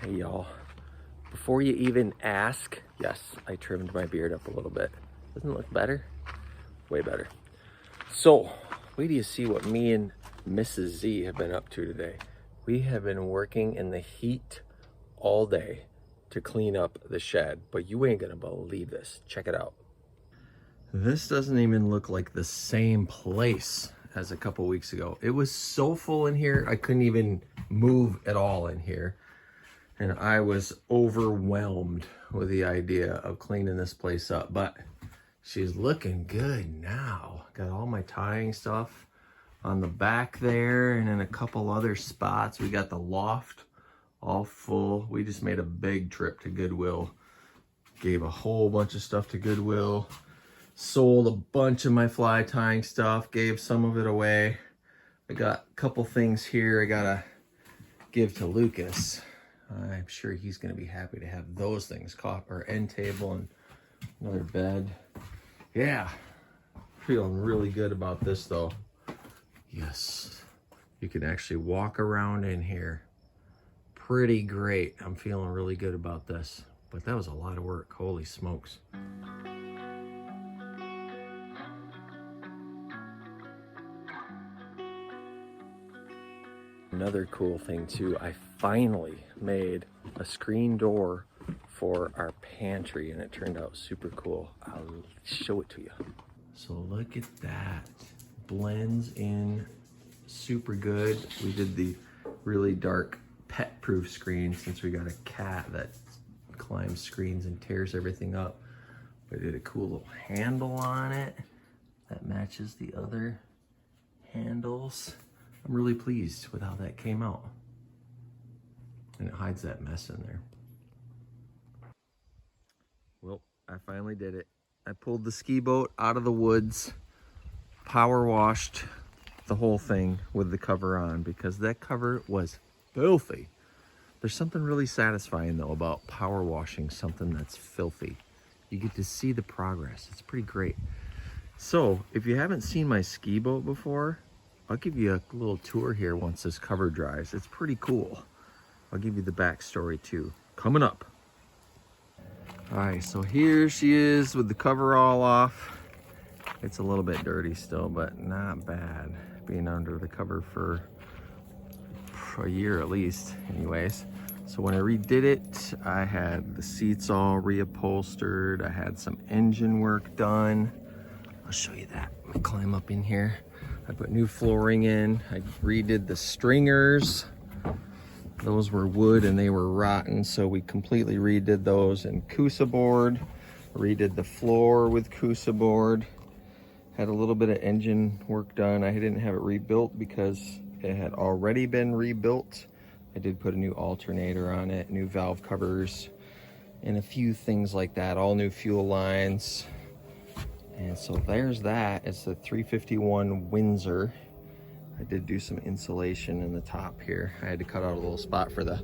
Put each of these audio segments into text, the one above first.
Hey y'all, before you even ask, yes, I trimmed my beard up a little bit. Doesn't it look better? Way better. So, wait till you see what me and Mrs. Z have been up to today. We have been working in the heat all day to clean up the shed, but you ain't gonna believe this. Check it out. This doesn't even look like the same place as a couple weeks ago. It was so full in here, I couldn't even move at all in here. And I was overwhelmed with the idea of cleaning this place up, but she's looking good now. Got all my tying stuff on the back there and in a couple other spots. We got the loft all full. We just made a big trip to Goodwill. Gave a whole bunch of stuff to Goodwill. Sold a bunch of my fly tying stuff. Gave some of it away. I got a couple things here I gotta give to Lucas. I'm sure he's going to be happy to have those things, our end table and another bed. Yeah, feeling really good about this though. Yes, you can actually walk around in here. Pretty great. I'm feeling really good about this, but that was a lot of work. Holy smokes. Another cool thing too, I finally made a screen door for our pantry and it turned out super cool. I'll show it to you. So look at that. Blends in super good. We did the really dark pet proof screen since we got a cat that climbs screens and tears everything up. We did a cool little handle on it that matches the other handles. I'm really pleased with how that came out. And it hides that mess in there. Well, I finally did it. I pulled the ski boat out of the woods, power washed the whole thing with the cover on because that cover was filthy. There's something really satisfying though about power washing something that's filthy. You get to see the progress. It's pretty great. So if you haven't seen my ski boat before, I'll give you a little tour here once this cover dries. It's pretty cool. I'll give you the backstory too. Coming up. All right, so here she is with the cover all off. It's a little bit dirty still, but not bad. Being under the cover for a year at least, anyways. So when I redid it, I had the seats all reupholstered. I had some engine work done. I'll show you that. I'm gonna climb up in here. I put new flooring in. I redid the stringers. Those were wood and they were rotten, so we completely redid those in Kusa board. Redid the floor with Kusa board. Had a little bit of engine work done. I didn't have it rebuilt because it had already been rebuilt. I did put a new alternator on it, new valve covers, and a few things like that. All new fuel lines. And so there's that. It's the 351 Windsor. I did do some insulation in the top here. I had to cut out a little spot for the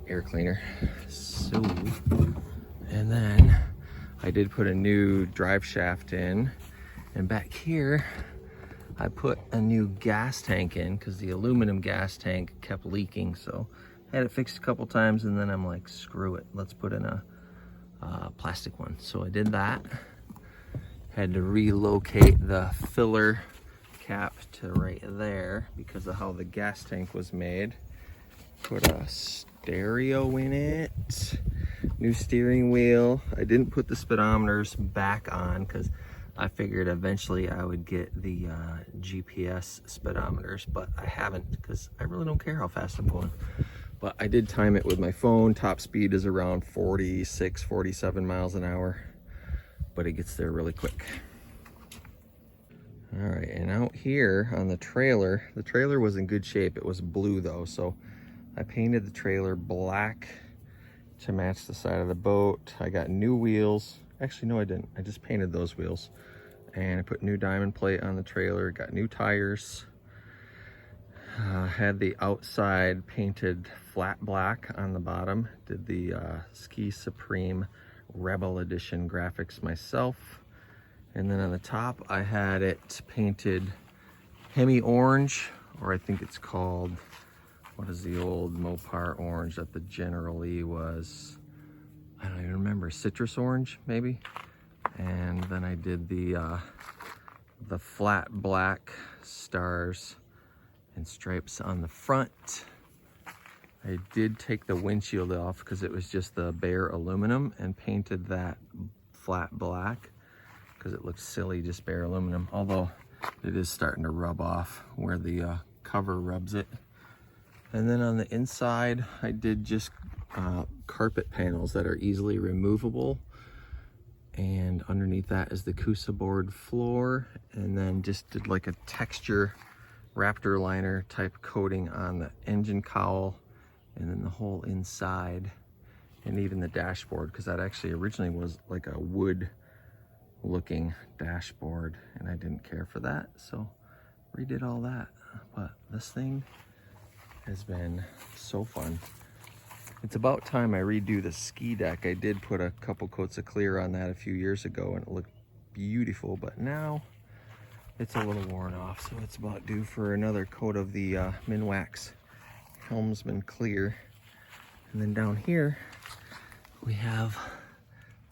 air cleaner. So, and then I did put a new drive shaft in. And back here, I put a new gas tank in because the aluminum gas tank kept leaking. So I had it fixed a couple times and then I'm like, screw it. Let's put in a plastic one. So I did that. Had to relocate the filler cap to right there because of how the gas tank was made. Put a stereo in it, new steering wheel. I didn't put the speedometers back on because I figured eventually I would get the GPS speedometers, but I haven't because I really don't care how fast I'm going. But I did time it with my phone. Top speed is around 46, 47 miles an hour. But it gets there really quick. All right, and out here on the trailer was in good shape. It was blue though, so I painted the trailer black to match the side of the boat. I got new wheels. Actually, no, I didn't. I just painted those wheels. And I put new diamond plate on the trailer, got new tires. Had the outside painted flat black on the bottom. Did the Ski Supreme Rebel Edition graphics myself. And then on the top, I had it painted Hemi Orange, or I think it's called what is the old Mopar orange that the General Lee was? I don't even remember, citrus orange maybe. And then I did the flat black stars and stripes on the front. I did take the windshield off because it was just the bare aluminum, and painted that flat black because it looks silly, just bare aluminum. Although it is starting to rub off where the cover rubs it. And then on the inside, I did just carpet panels that are easily removable. And underneath that is the Kusa board floor. And then just did like a texture Raptor liner type coating on the engine cowl, and then the whole inside, and even the dashboard, because that actually originally was like a wood looking dashboard, and I didn't care for that, so redid all that. But this thing has been so fun. It's about time I redo the ski deck. I did put a couple coats of clear on that a few years ago, and it looked beautiful, but now it's a little worn off, so it's about due for another coat of the Minwax Helmsman Clear. And then down here we have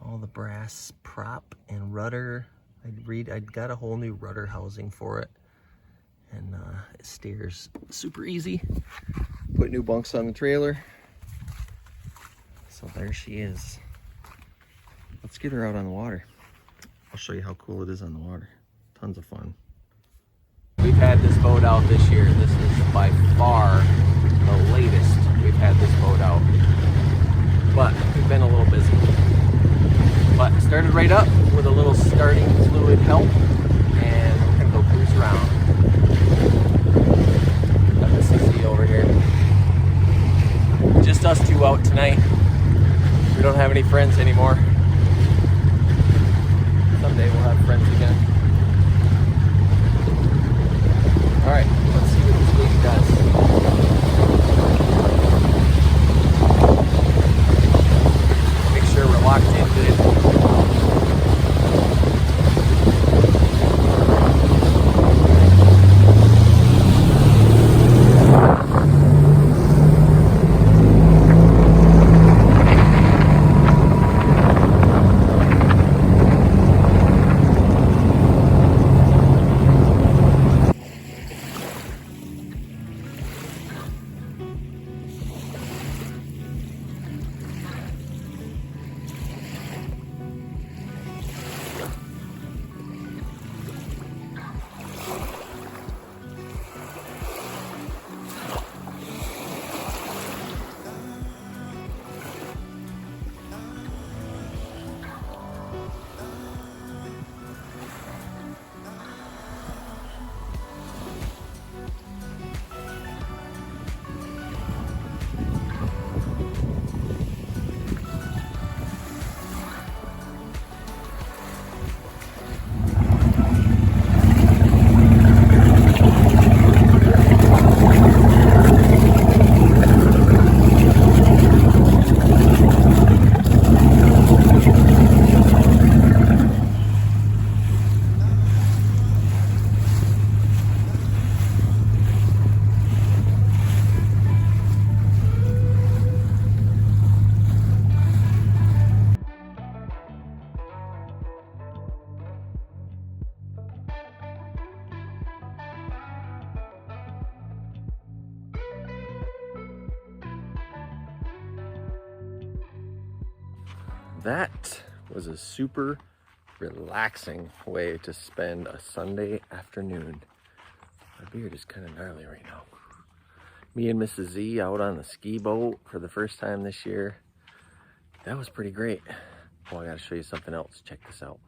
all the brass prop and rudder. I got a whole new rudder housing for it, and it steers super easy. Put new bunks on the trailer. So there she is. Let's get her out on the water. I'll show you how cool it is on the water. Tons of fun. We've had this boat out this year. This is by far the latest we've had this boat out. But we've been a little busy. But started right up with a little starting fluid help, and we're gonna go cruise around. Got the CC over here. Just us two out tonight. We don't have any friends anymore. Someday we'll have friends again. All right, let's see what this baby does. Make sure we're locked in good. That was a super relaxing way to spend a Sunday afternoon. My beard is kind of gnarly right now. Me and Mrs. Z out on the ski boat for the first time this year. That was pretty great. Oh, I gotta show you something else. Check this out.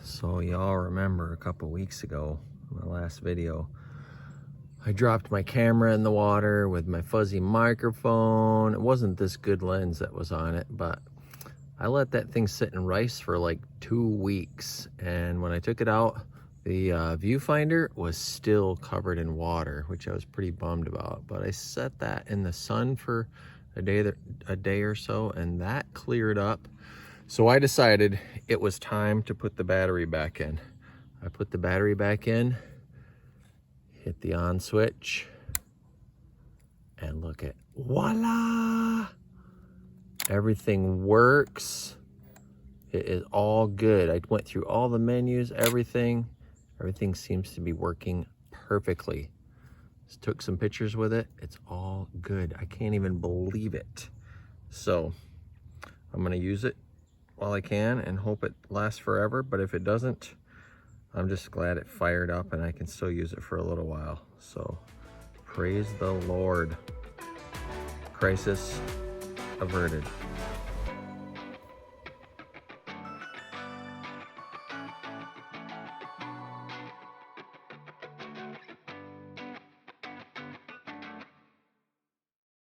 So y'all remember a couple weeks ago, my last video, I dropped my camera in the water with my fuzzy microphone. It wasn't this good lens that was on it, but I let that thing sit in rice for like 2 weeks. And when I took it out, the viewfinder was still covered in water, which I was pretty bummed about. But I set that in the sun for a day or so, and that cleared up. So I decided it was time to put the battery back in. I put the battery back in, hit the on switch, And look at, voila! Everything works. It is all good. I went through all the menus, everything. Everything seems to be working perfectly. Just took some pictures with it. It's all good. I can't even believe it. So I'm gonna use it while I can and hope it lasts forever. But if it doesn't, I'm just glad it fired up and I can still use it for a little while. So praise the Lord. Crisis averted.